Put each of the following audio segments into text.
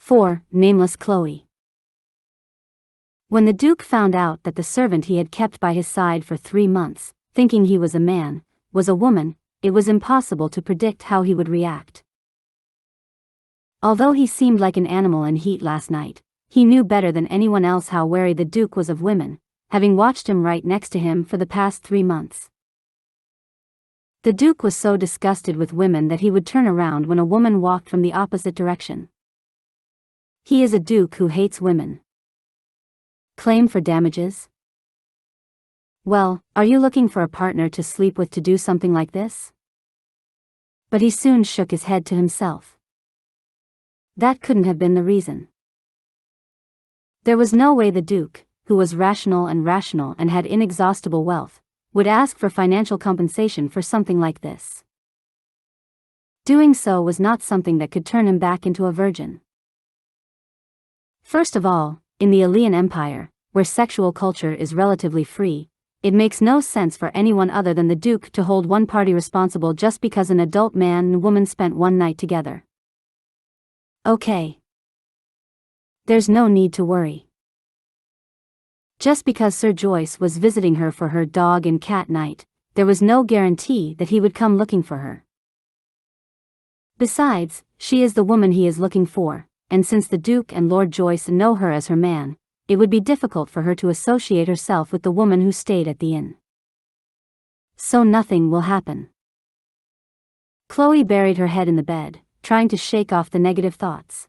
4. Nameless Chloe. When the Duke found out that the servant he had kept by his side for 3 months, thinking he was a man, was a woman, it was impossible to predict how he would react. Although he seemed like an animal in heat last night, he knew better than anyone else how wary the Duke was of women, having watched him right next to him for the past 3 months. The Duke was so disgusted with women that he would turn around when a woman walked from the opposite direction. He is a Duke who hates women. Claim for damages? Well, are you looking for a partner to sleep with to do something like this? But he soon shook his head to himself. That couldn't have been the reason. There was no way the Duke, who was rational and had inexhaustible wealth, would ask for financial compensation for something like this. Doing so was not something that could turn him back into a virgin. First of all, in the Elean Empire, where sexual culture is relatively free, it makes no sense for anyone other than the Duke to hold one party responsible just because an adult man and woman spent one night together. Okay. There's no need to worry. Just because Sir Joyce was visiting her for her dog and cat night, there was no guarantee that he would come looking for her. Besides, she is the woman he is looking for, and since the Duke and Lord Joyce know her as her man, it would be difficult for her to associate herself with the woman who stayed at the inn. So nothing will happen. Chloe buried her head in the bed, trying to shake off the negative thoughts.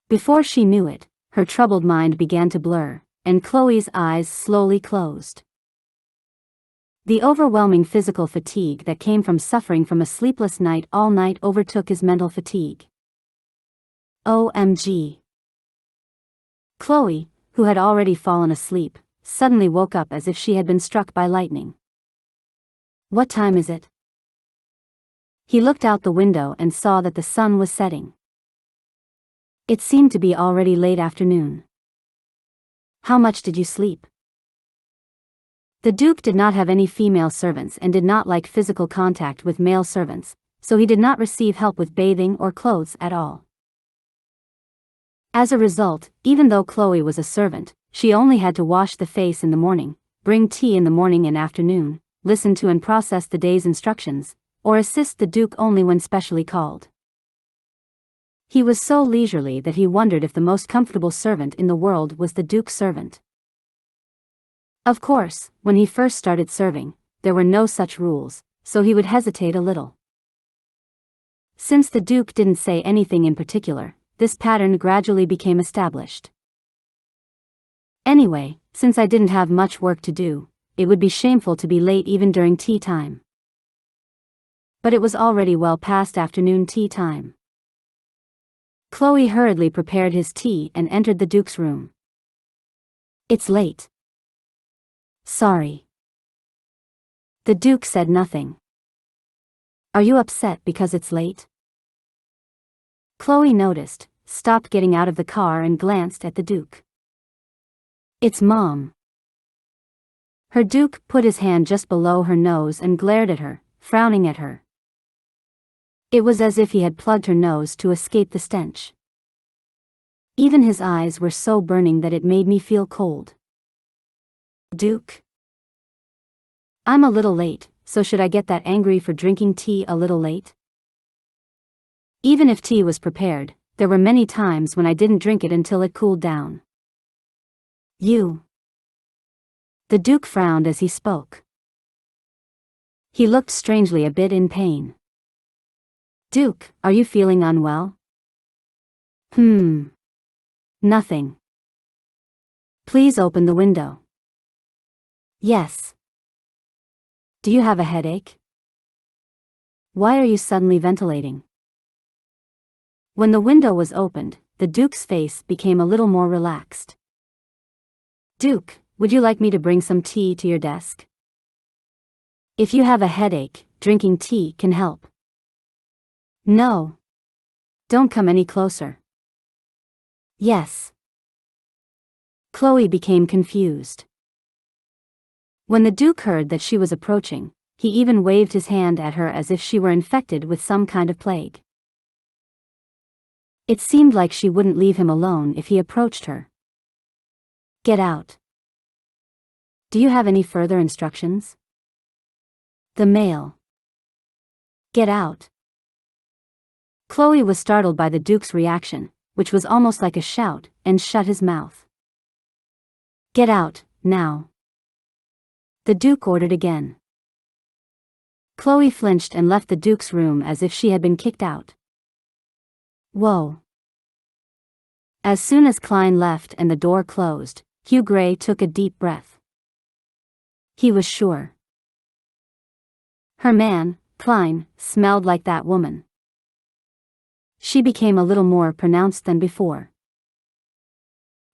Before she knew it, her troubled mind began to blur, and Chloe's eyes slowly closed. The overwhelming physical fatigue that came from suffering from a sleepless night all night overtook his mental fatigue. OMG. Chloe, who had already fallen asleep, suddenly woke up as if she had been struck by lightning. What time is it? He looked out the window and saw that the sun was setting. It seemed to be already late afternoon. How much did you sleep? The Duke did not have any female servants and did not like physical contact with male servants, so he did not receive help with bathing or clothes at all. As a result, even though Chloe was a servant, she only had to wash the face in the morning, bring tea in the morning and afternoon, listen to and process the day's instructions, or assist the Duke only when specially called. He was so leisurely that he wondered if the most comfortable servant in the world was the Duke's servant. Of course, when he first started serving, there were no such rules, so he would hesitate a little. Since the Duke didn't say anything in particular, this pattern gradually became established. Anyway, since I didn't have much work to do, it would be shameful to be late even during tea time. But it was already well past afternoon tea time. Chloe hurriedly prepared his tea and entered the Duke's room. It's late. Sorry. The Duke said nothing. Are you upset because it's late? Chloe noticed, stopped getting out of the car and glanced at the Duke. It's Mom. Her Duke put his hand just below her nose and glared at her, frowning at her. It was as if he had plugged her nose to escape the stench. Even his eyes were so burning that it made me feel cold. Duke? I'm a little late, so should I get that angry for drinking tea a little late? Even if tea was prepared, there were many times when I didn't drink it until it cooled down. You. The Duke frowned as he spoke. He looked strangely a bit in pain. Duke, are you feeling unwell? Nothing. Please open the window. Yes. Do you have a headache? Why are you suddenly ventilating? When the window was opened, the Duke's face became a little more relaxed. Duke, would you like me to bring some tea to your desk? If you have a headache, drinking tea can help. No. Don't come any closer. Yes. Chloe became confused. When the Duke heard that she was approaching, he even waved his hand at her as if she were infected with some kind of plague. It seemed like she wouldn't leave him alone if he approached her. Get out. Do you have any further instructions? The male. Get out. Chloe was startled by the Duke's reaction, which was almost like a shout, and shut his mouth. Get out, now. The Duke ordered again. Chloe flinched and left the Duke's room as if she had been kicked out. Whoa. As soon as Cline left and the door closed, Hugh Gray took a deep breath. He was sure. Her man, Cline, smelled like that woman. She became a little more pronounced than before.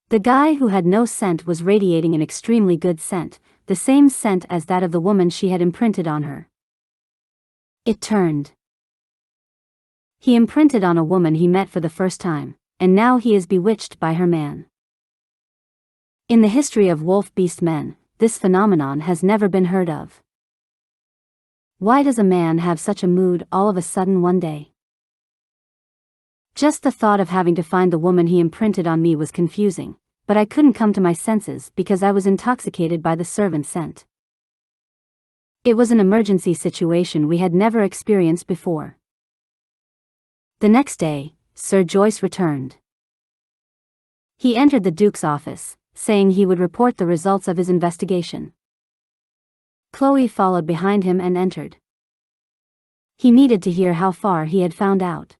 The guy who had no scent was radiating an extremely good scent, the same scent as that of the woman she had imprinted on her. It turned. He imprinted on a woman he met for the first time, and now he is bewitched by her man. In the history of wolf-beast men, this phenomenon has never been heard of. Why does a man have such a mood all of a sudden one day? Just the thought of having to find the woman he imprinted on me was confusing, but I couldn't come to my senses because I was intoxicated by the servant scent. It was an emergency situation we had never experienced before. The next day, Sir Joyce returned. He entered the Duke's office, saying he would report the results of his investigation. Chloe followed behind him and entered. He needed to hear how far he had found out.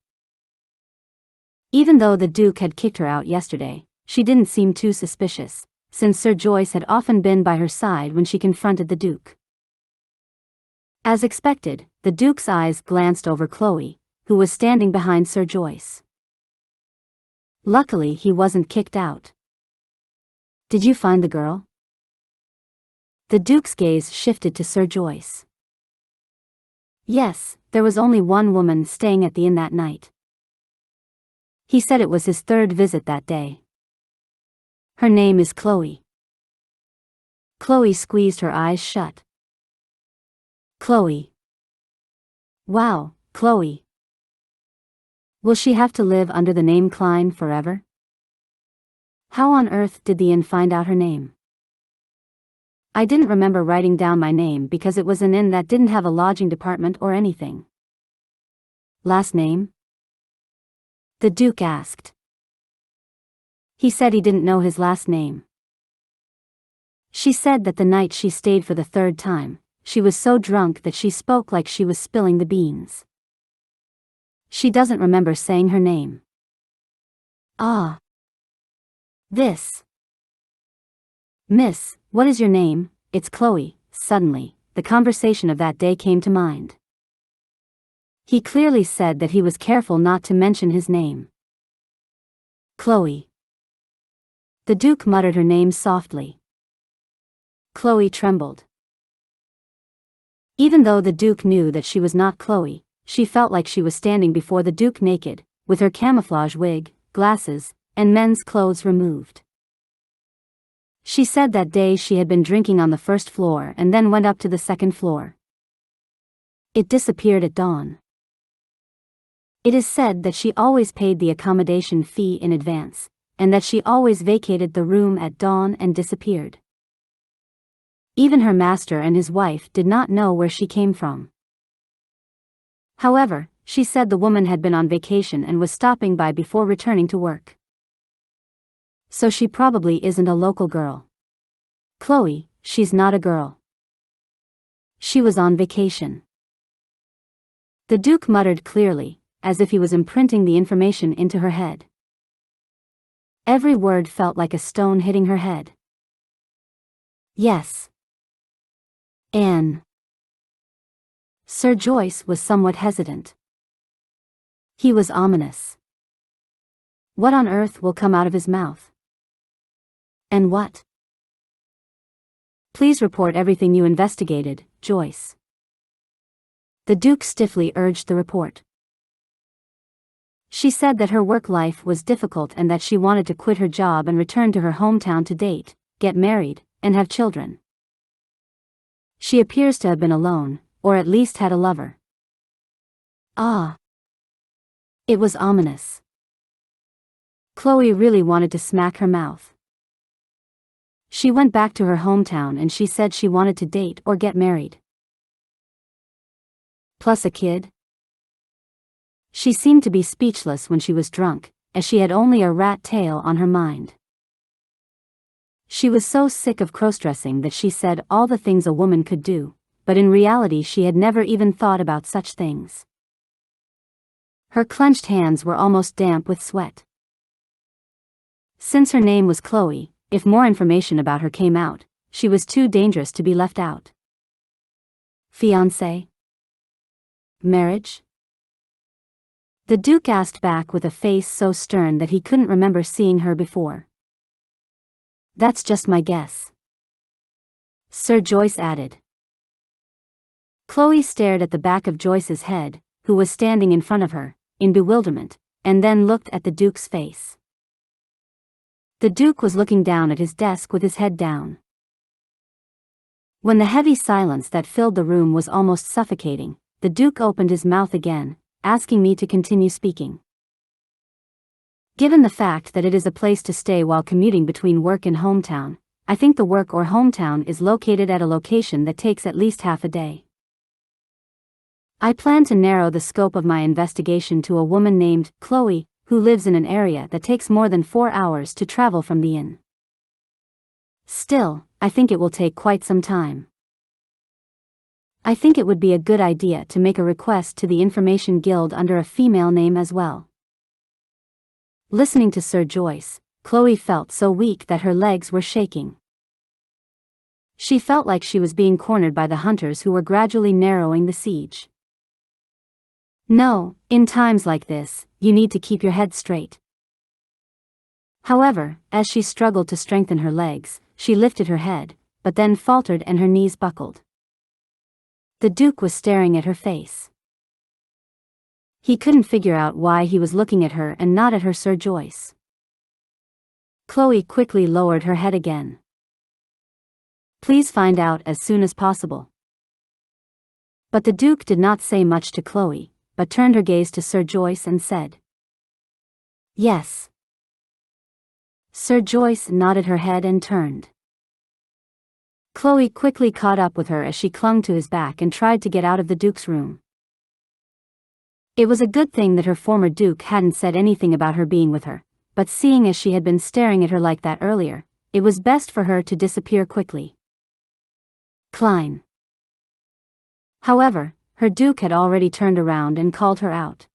Even though the Duke had kicked her out yesterday, she didn't seem too suspicious, since Sir Joyce had often been by her side when she confronted the Duke. As expected, the Duke's eyes glanced over Chloe, who was standing behind Sir Joyce. Luckily he wasn't kicked out. Did you find the girl? The Duke's gaze shifted to Sir Joyce. Yes, there was only one woman staying at the inn that night. He said it was his third visit that day. Her name is Chloe. Chloe squeezed her eyes shut. Chloe. Wow, Chloe. Will she have to live under the name Cline forever? How on earth did the inn find out her name? I didn't remember writing down my name because it was an inn that didn't have a lodging department or anything. Last name? The Duke asked. He said he didn't know his last name. She said that the night she stayed for the third time, she was so drunk that she spoke like she was spilling the beans. She doesn't remember saying her name. Ah. This. Miss, what is your name? It's Chloe. Suddenly, the conversation of that day came to mind. He clearly said that he was careful not to mention his name. Chloe. The Duke muttered her name softly. Chloe trembled. Even though the Duke knew that she was not Chloe, she felt like she was standing before the Duke naked, with her camouflage wig, glasses, and men's clothes removed. She said that day she had been drinking on the first floor and then went up to the second floor. It disappeared at dawn. It is said that she always paid the accommodation fee in advance, and that she always vacated the room at dawn and disappeared. Even her master and his wife did not know where she came from. However, she said the woman had been on vacation and was stopping by before returning to work. So she probably isn't a local girl. Chloe, she's not a girl. She was on vacation. The Duke muttered clearly, as if he was imprinting the information into her head. Every word felt like a stone hitting her head. Yes. Anne. Sir Joyce was somewhat hesitant. He was ominous. What on earth will come out of his mouth? And what? Please report everything you investigated, Joyce. The Duke stiffly urged the report. She said that her work life was difficult and that she wanted to quit her job and return to her hometown to date, get married, and have children. She appears to have been alone, or at least had a lover. Ah. It was ominous. Chloe really wanted to smack her mouth. She went back to her hometown and she said she wanted to date or get married. Plus a kid? She seemed to be speechless when she was drunk, as she had only a rat tail on her mind. She was so sick of cross-dressing that she said all the things a woman could do, but in reality she had never even thought about such things. Her clenched hands were almost damp with sweat. Since her name was Chloe, if more information about her came out, she was too dangerous to be left out. Fiancé? Marriage? The Duke asked back with a face so stern that he couldn't remember seeing her before. That's just my guess, Sir Joyce added. Chloe stared at the back of Joyce's head, who was standing in front of her, in bewilderment, and then looked at the Duke's face. The Duke was looking down at his desk with his head down. When the heavy silence that filled the room was almost suffocating, the Duke opened his mouth again, asking me to continue speaking. Given the fact that it is a place to stay while commuting between work and hometown, I think the work or hometown is located at a location that takes at least half a day. I plan to narrow the scope of my investigation to a woman named Chloe, who lives in an area that takes more than 4 hours to travel from the inn. Still, I think it will take quite some time. I think it would be a good idea to make a request to the Information Guild under a female name as well. Listening to Sir Joyce, Chloe felt so weak that her legs were shaking. She felt like she was being cornered by the hunters who were gradually narrowing the siege. No, in times like this, you need to keep your head straight. However, as she struggled to strengthen her legs, she lifted her head, but then faltered and her knees buckled. The Duke was staring at her face. He couldn't figure out why he was looking at her and not at her Sir Joyce. Chloe quickly lowered her head again. Please find out as soon as possible. But the Duke did not say much to Chloe, but turned her gaze to Sir Joyce and said, Yes. Sir Joyce nodded her head and turned. Chloe quickly caught up with her as she clung to his back and tried to get out of the Duke's room. It was a good thing that her former Duke hadn't said anything about her being with her, but seeing as she had been staring at her like that earlier, it was best for her to disappear quickly. Cline. However, her Duke had already turned around and called her out.